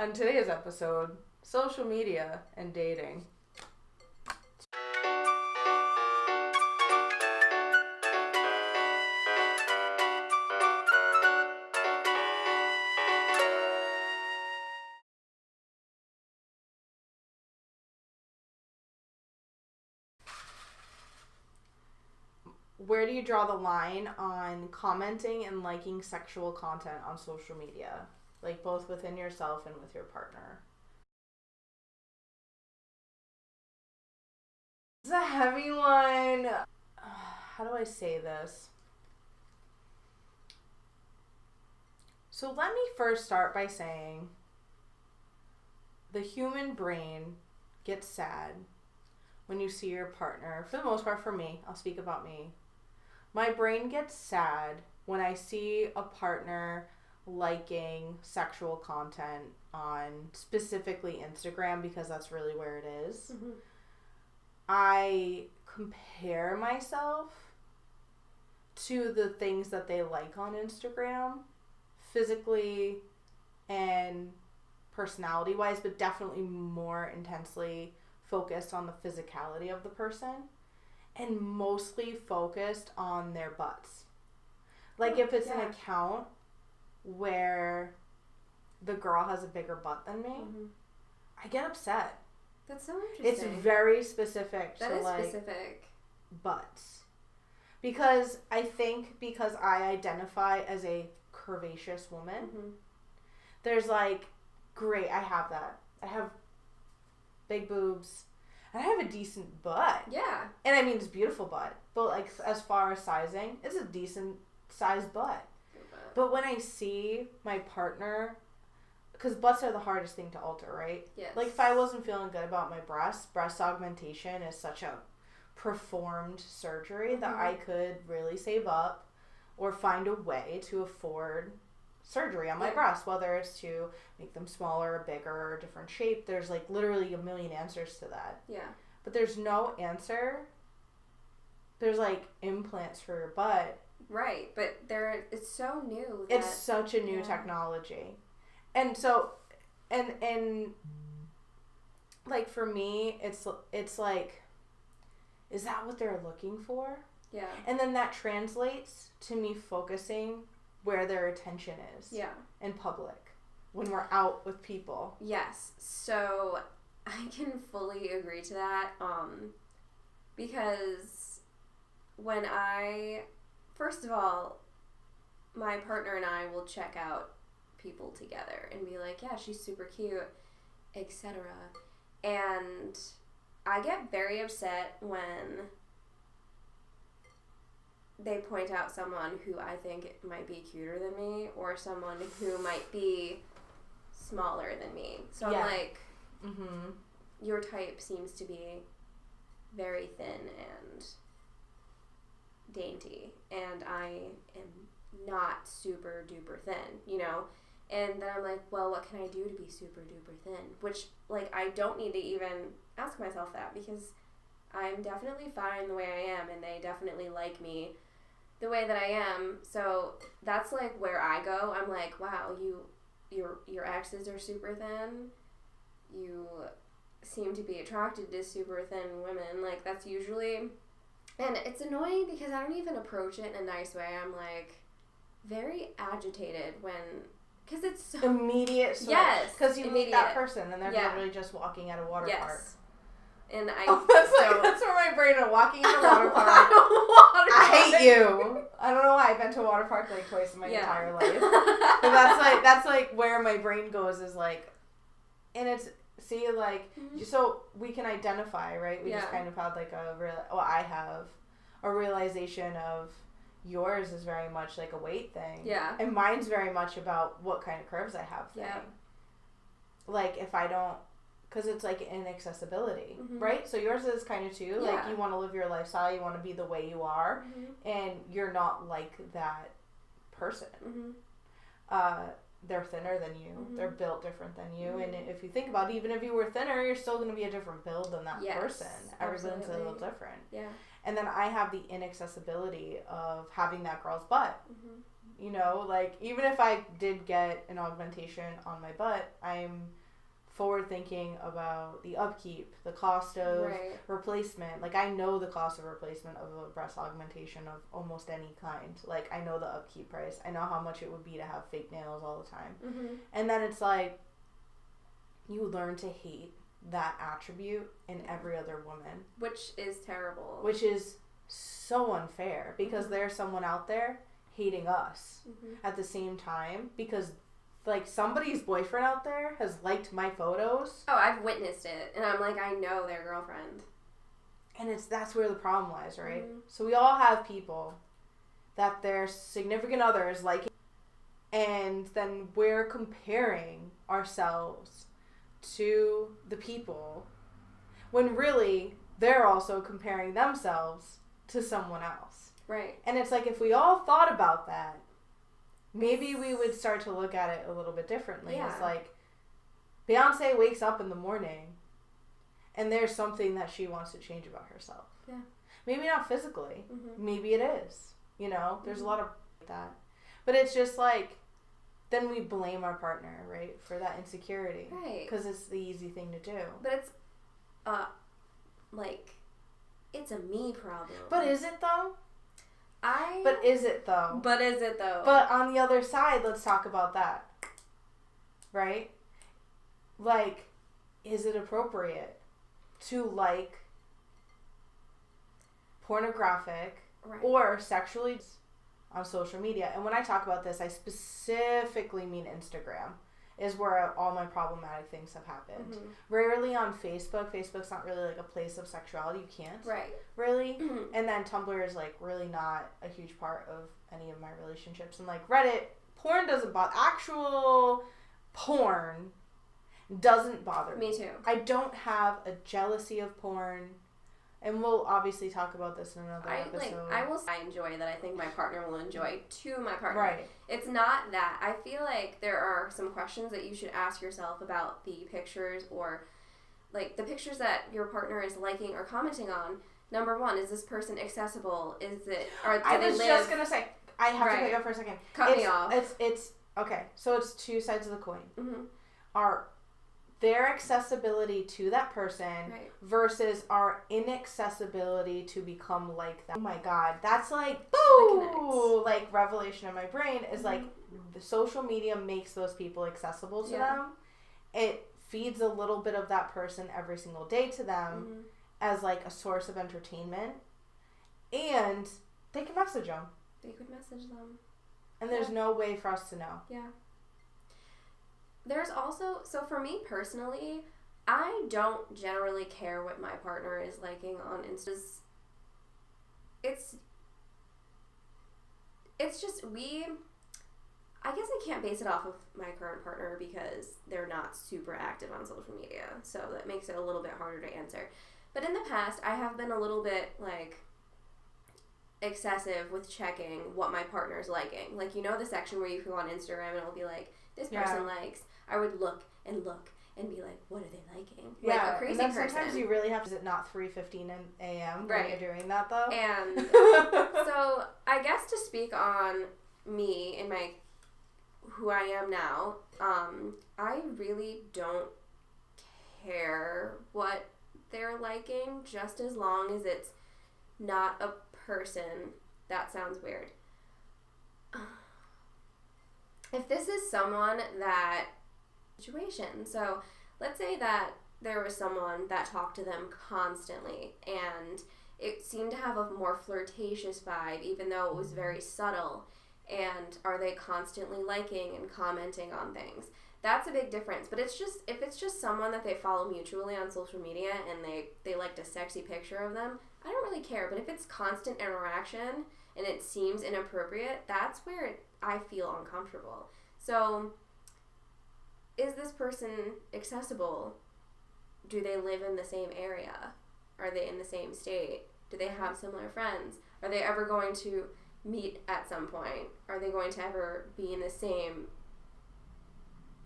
On today's episode, social media and dating. Where do you draw the line on commenting and liking sexual content on social media? Like both within yourself and with your partner. It's a heavy one. How do I say this? So let me first start by saying the human brain gets sad when you see your partner. For the most part, for me, I'll speak about me. My brain gets sad when I see a partner liking sexual content on specifically Instagram, because that's really where it is. Mm-hmm. I compare myself to the things that they like on Instagram, physically and personality wise, but definitely more intensely focused on the physicality of the person and mostly focused on their butts. Like if it's an account where the girl has a bigger butt than me, I get upset. That's so interesting. It's very specific that to is like specific. Butts. Because I think because I identify as a curvaceous woman, there's like, great, I have that. I have big boobs. And I have a decent butt. Yeah. And I mean, it's a beautiful butt. But like as far as sizing, it's a decent sized butt. But when I see my partner, because butts are the hardest thing to alter, right? Yes. Like if I wasn't feeling good about my breast augmentation is such a performed surgery that I could really save up or find a way to afford surgery on my breasts, whether it's to make them smaller or bigger or a different shape. There's like literally a million answers to that. Yeah. But there's no answer. There's like implants for your butt. Right, but it's so new. It's such a new technology. And so, and like for me, it's like, is that what they're looking for? Yeah. And then that translates to me focusing where their attention is. Yeah. In public. When we're out with people. Yes. So I can fully agree to that. Because when first of all, my partner and I will check out people together and be like, yeah, she's super cute, etc. And I get very upset when they point out someone who I think might be cuter than me or someone who might be smaller than me. So I'm like, your type seems to be very thin and dainty, and I am not super duper thin, you know? And then I'm like, well, what can I do to be super duper thin? Which, like, I don't need to even ask myself that, because I'm definitely fine the way I am, and they definitely like me the way that I am. So that's like where I go. I'm like, wow, your exes are super thin. You seem to be attracted to super thin women. Like, that's usually, and it's annoying because I don't even approach it in a nice way. I'm like very agitated because it's so immediate switch. Yes, because you meet that person and they're literally just walking at a water park. And that's where my brain is walking in a water park. I hate you. I don't know why. I've been to a water park like twice in my entire life. But that's like where my brain goes, is like, and it's, see, like, so we can identify, right? We just kind of had like I have a realization of yours is very much like a weight thing. Yeah. And mine's very much about what kind of curves I have thing. Yeah. Like if I don't, because it's like inaccessibility, right? So yours is kind of too. Yeah. Like you want to live your lifestyle, you want to be the way you are, and you're not like that person. They're thinner than you. They're built different than you. And if you think about it, even if you were thinner, you're still going to be a different build than that person. Everyone's a little different. Yeah. And then I have the inaccessibility of having that girl's butt. you know, like, even if I did get an augmentation on my butt, I'm forward thinking about the upkeep, the cost of replacement. Like, I know the cost of replacement of a breast augmentation of almost any kind. Like, I know the upkeep price. I know how much it would be to have fake nails all the time. Mm-hmm. And then it's like, you learn to hate that attribute in every other woman. Which is terrible. Which is so unfair, because there's someone out there hating us at the same time, because like somebody's boyfriend out there has liked my photos. Oh, I've witnessed it, and I'm like, I know their girlfriend. And that's where the problem lies, right? So we all have people that their significant other is liking, and then we're comparing ourselves to the people when really they're also comparing themselves to someone else. Right. And it's like, if we all thought about that, maybe we would start to look at it a little bit differently. Yeah. It's like, Beyonce wakes up in the morning and there's something that she wants to change about herself. Yeah. Maybe not physically. Maybe it is. You know, there's a lot of that. But it's just like, then we blame our partner, right, for that insecurity. Right. Because it's the easy thing to do. But it's, like, it's a me problem. But is it though? But is it though? But on the other side, let's talk about that. Right? Like, is it appropriate to like pornographic or sexually on social media? And when I talk about this, I specifically mean Instagram is where all my problematic things have happened. Rarely on Facebook. Facebook's not really like a place of sexuality. You can't. Right. Really. And then Tumblr is like really not a huge part of any of my relationships. And like Reddit, porn doesn't bother. Actual porn doesn't bother me. Me too. I don't have a jealousy of porn. And we'll obviously talk about this in another episode. I enjoy that I think my partner will enjoy to my partner. Right. It's not that. I feel like there are some questions that you should ask yourself about the pictures, or like the pictures that your partner is liking or commenting on. Number one, is this person accessible? Is it, or do I they was live? Just gonna say, I have to cut you off for a second. Cut me off. It's okay. So it's two sides of the coin. Are their accessibility to that person versus our inaccessibility to become like them. Oh my God, that's like, boo! Like, revelation in my brain is like, the social media makes those people accessible to them. It feeds a little bit of that person every single day to them as like a source of entertainment. And they can message them. They could message them. And there's no way for us to know. Yeah. There's also, so for me personally, I don't generally care what my partner is liking on Insta. It's just, I guess I can't base it off of my current partner because they're not super active on social media, so that makes it a little bit harder to answer. But in the past, I have been a little bit, like, excessive with checking what my partner's liking. Like, you know the section where you can go on Instagram and it'll be like, this person likes. I would look and be like, what are they liking? Like a crazy and then person. Sometimes you really have to, is it not 3:15 a.m. when you're doing that though? And so I guess to speak on me and my who I am now, I really don't care what they're liking, just as long as it's not a person. That sounds weird. If this is someone that situation, so let's say that there was someone that talked to them constantly and it seemed to have a more flirtatious vibe, even though it was very subtle, and are they constantly liking and commenting on things? That's a big difference. But it's just, if it's just someone that they follow mutually on social media and they liked a sexy picture of them, I don't really care. But if it's constant interaction and it seems inappropriate, that's where I feel uncomfortable. So, is this person accessible? Do they live in the same area? Are they in the same state? Do they have similar friends? Are they ever going to meet at some point? Are they going to ever be in the same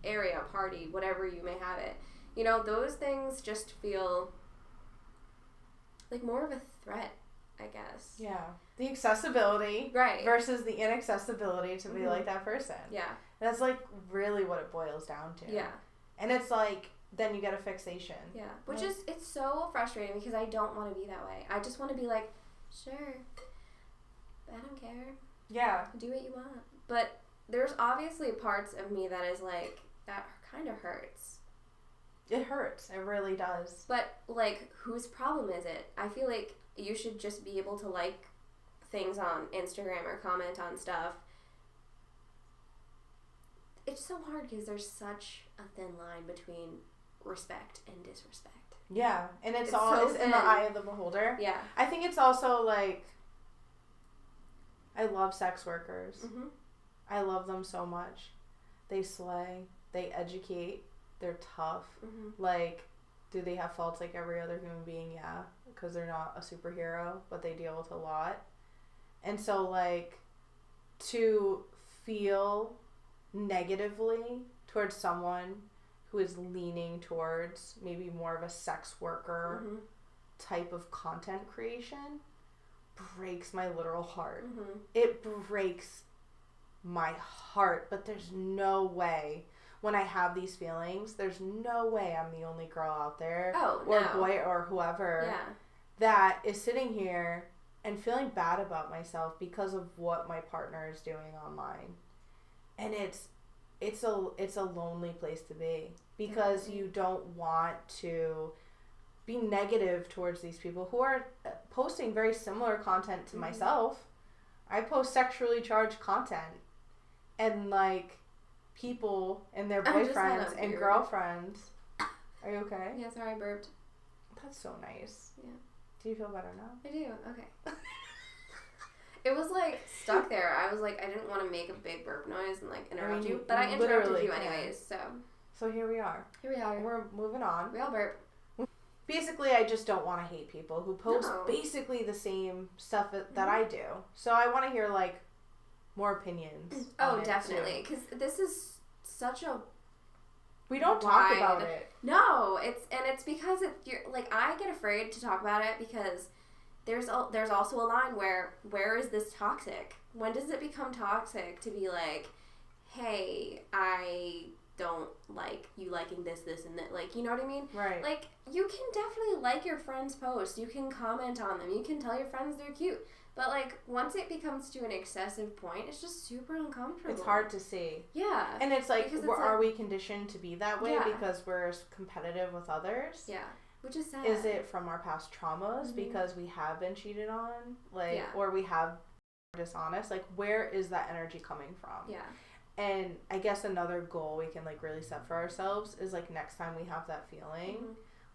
area, party, whatever you may have it? You know, those things just feel like more of a threat I guess. Yeah. The accessibility. Right. Versus the inaccessibility to be like that person. Yeah. That's like really what it boils down to. Yeah. And it's like, then you get a fixation. Yeah. Which is, it's so frustrating because I don't want to be that way. I just want to be like, sure, I don't care. Yeah. Do what you want. But there's obviously parts of me that is like, that kind of hurts. It hurts. It really does. But, like, whose problem is it? I feel like you should just be able to like things on Instagram or comment on stuff. It's so hard because there's such a thin line between respect and disrespect. Yeah. And it's so in the eye of the beholder. Yeah. I think it's also like, I love sex workers. Mm-hmm. I love them so much. They slay. They educate. They're tough. Mm-hmm. Like, do they have faults like every other human being? Yeah. Because they're not a superhero, but they deal with a lot. And so, like, to feel negatively towards someone who is leaning towards maybe more of a sex worker type of content creation breaks my literal heart. Mm-hmm. It breaks my heart, but there's no way when I have these feelings, there's no way I'm the only girl out there or boy or whoever that is sitting here and feeling bad about myself because of what my partner is doing online. And it's a lonely place to be because you don't want to be negative towards these people who are posting very similar content to myself. I post sexually charged content, and like people and their boyfriends and girlfriends. Are you okay? Yeah, sorry, I burped. That's so nice. Yeah. Do you feel better now? I do. Okay. It was like stuck there. I was like, I didn't want to make a big burp noise and like interrupt you, but I interrupted you anyways. So here we are. Here we are. We're moving on. We all burp. Basically, I just don't want to hate people who post basically the same stuff that I do. So I want to hear like more opinions. Oh, definitely, because this is such a. We don't talk about it. No, it's because you're like I get afraid to talk about it because there's also a line where is this toxic? When does it become toxic to be like, hey, I don't like you liking this and that, like, you know what I mean? Right. Like, you can definitely like your friends' posts. You can comment on them. You can tell your friends they're cute. But, like, once it becomes to an excessive point, it's just super uncomfortable. It's hard to see. Yeah. And it's like, are we conditioned to be that way because we're competitive with others? Yeah. Which is sad. Is it from our past traumas because we have been cheated on? Like, or we have dishonest? Like, where is that energy coming from? Yeah. And I guess another goal we can, like, really set for ourselves is, like, next time we have that feeling,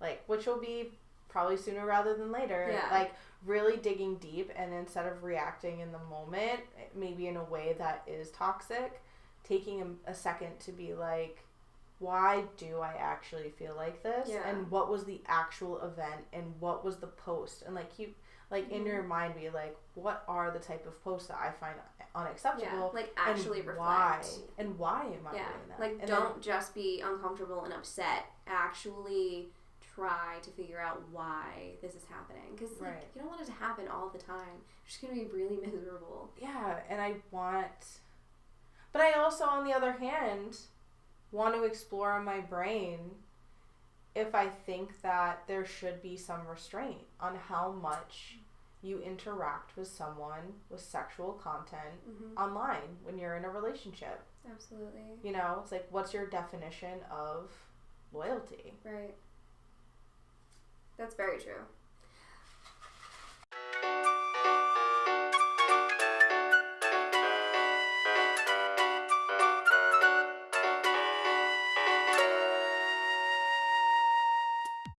like, which will be probably sooner rather than later, like, really digging deep, and instead of reacting in the moment, maybe in a way that is toxic, taking a second to be like, why do I actually feel like this? Yeah. And what was the actual event? And what was the post? And, like, in your mind, be like, what are the type of posts that I find unacceptable? Yeah, like, actually reflect. Why am I doing that? Like, and don't just be uncomfortable and upset. Actually try to figure out why this is happening. Because, like, you don't want it to happen all the time. You're just going to be really miserable. Yeah, and but I also, on the other hand, want to explore in my brain if I think that there should be some restraint on how much you interact with someone with sexual content online when you're in a relationship. Absolutely. You know, it's like, what's your definition of loyalty? Right. That's very true.